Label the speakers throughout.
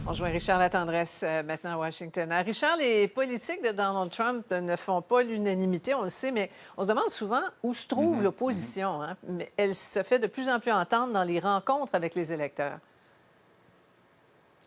Speaker 1: On rejoint Richard Latendresse maintenant à Washington. Richard, les politiques de Donald Trump ne font pas l'unanimité, on le sait, mais on se demande souvent où se trouve l'opposition. Hein? Mais elle se fait de plus en plus entendre dans les rencontres avec les électeurs.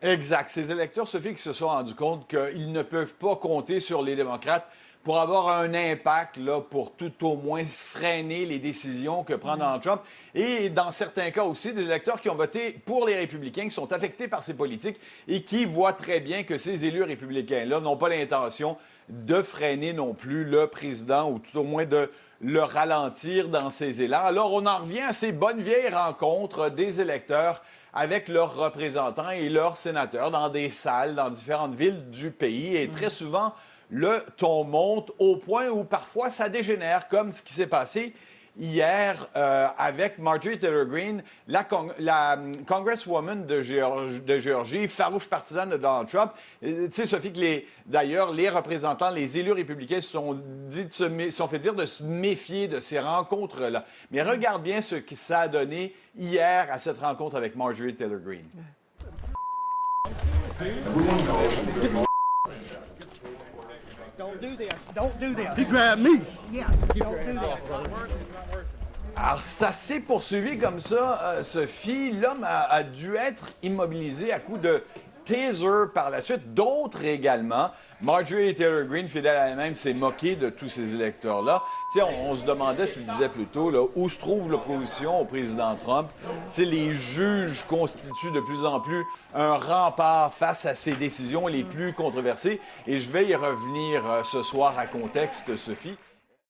Speaker 2: Exact. Ces électeurs, Sophie, qui se sont rendus compte qu'ils ne peuvent pas compter sur les démocrates pour avoir un impact là, pour tout au moins freiner les décisions que prend Donald Trump. Et dans certains cas aussi, des électeurs qui ont voté pour les républicains, qui sont affectés par ces politiques et qui voient très bien que ces élus républicains-là n'ont pas l'intention de freiner non plus le président ou tout au moins de le ralentir dans ses élans. Alors, on en revient à ces bonnes vieilles rencontres des électeurs avec leurs représentants et leurs sénateurs dans des salles, dans différentes villes du pays. Et très souvent, le ton monte au point où parfois ça dégénère, comme ce qui s'est passé hier avec Marjorie Taylor Greene, la congresswoman de Géorgie, farouche partisane de Donald Trump. Tu sais, Sophie, que d'ailleurs, les représentants, les élus républicains se sont fait dire de se méfier de ces rencontres-là. Mais regarde bien ce que ça a donné hier à cette rencontre avec Marjorie Taylor Greene.
Speaker 3: Don't do this. Don't do this. He grabbed me. Yes. Don't do this.
Speaker 2: Alors, ça s'est poursuivi comme ça, Sophie. L'homme a dû être immobilisé à coups de taser par la suite. D'autres également. Marjorie Taylor Greene, fidèle à elle-même, s'est moquée de tous ces électeurs-là. Tu sais, on se demandait, tu le disais plus tôt, là, où se trouve l'opposition au président Trump. Tu sais, les juges constituent de plus en plus un rempart face à ces décisions les plus controversées. Et je vais y revenir ce soir à contexte, Sophie.